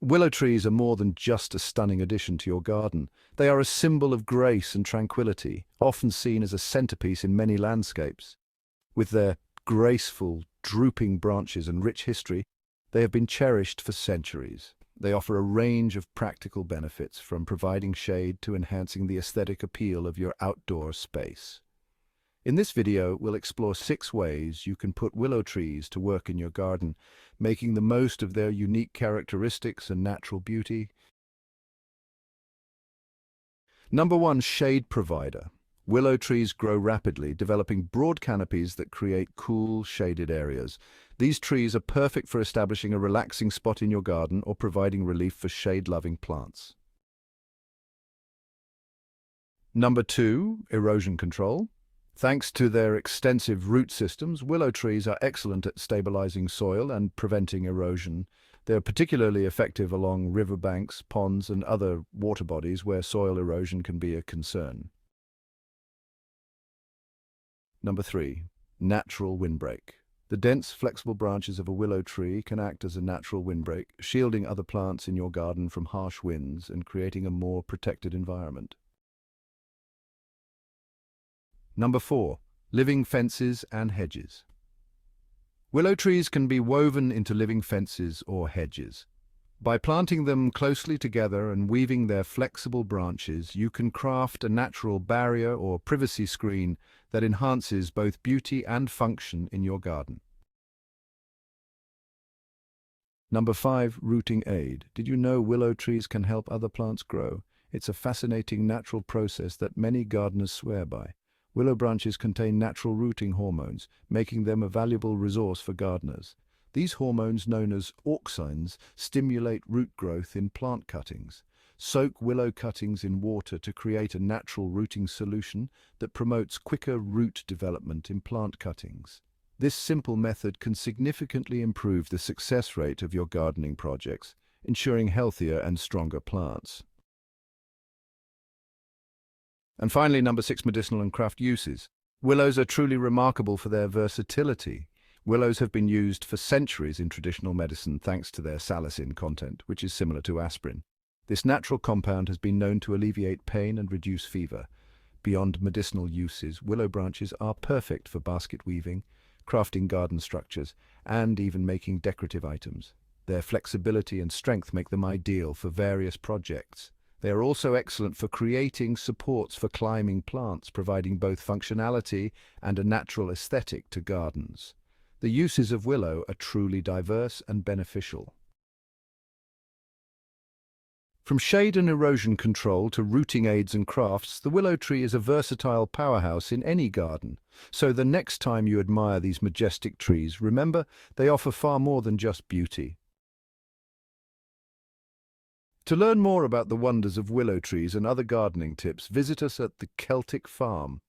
Willow trees are more than just a stunning addition to your garden. They are a symbol of grace and tranquility, often seen as a centerpiece in many landscapes. With their graceful, drooping branches and rich history, they have been cherished for centuries. They offer a range of practical benefits, from providing shade to enhancing the aesthetic appeal of your outdoor space. In this video, we'll explore 6 ways you can put willow trees to work in your garden, making the most of their unique characteristics and natural beauty. Number 1. Shade provider. Willow trees grow rapidly, developing broad canopies that create cool, shaded areas. These trees are perfect for establishing a relaxing spot in your garden or providing relief for shade-loving plants. Number 2. Erosion control. Thanks to their extensive root systems, willow trees are excellent at stabilizing soil and preventing erosion. They are particularly effective along riverbanks, ponds, and other water bodies where soil erosion can be a concern. Number 3. Natural windbreak. The dense, flexible branches of a willow tree can act as a natural windbreak, shielding other plants in your garden from harsh winds and creating a more protected environment. Number 4. Living fences and hedges. Willow trees can be woven into living fences or hedges. By planting them closely together and weaving their flexible branches, you can craft a natural barrier or privacy screen that enhances both beauty and function in your garden. Number 5. Rooting aid. Did you know willow trees can help other plants grow? It's a fascinating natural process that many gardeners swear by. Willow branches contain natural rooting hormones, making them a valuable resource for gardeners. These hormones, known as auxins, stimulate root growth in plant cuttings. Soak willow cuttings in water to create a natural rooting solution that promotes quicker root development in plant cuttings. This simple method can significantly improve the success rate of your gardening projects, ensuring healthier and stronger plants. And finally, number 6, medicinal and craft uses. Willows are truly remarkable for their versatility. Willows have been used for centuries in traditional medicine thanks to their salicin content, which is similar to aspirin. This natural compound has been known to alleviate pain and reduce fever. Beyond medicinal uses, willow branches are perfect for basket weaving, crafting garden structures, and even making decorative items. Their flexibility and strength make them ideal for various projects. They are also excellent for creating supports for climbing plants, providing both functionality and a natural aesthetic to gardens. The uses of willow are truly diverse and beneficial. From shade and erosion control to rooting aids and crafts, the willow tree is a versatile powerhouse in any garden. So the next time you admire these majestic trees, remember, they offer far more than just beauty. To learn more about the wonders of willow trees and other gardening tips, visit us at the Celtic Farm.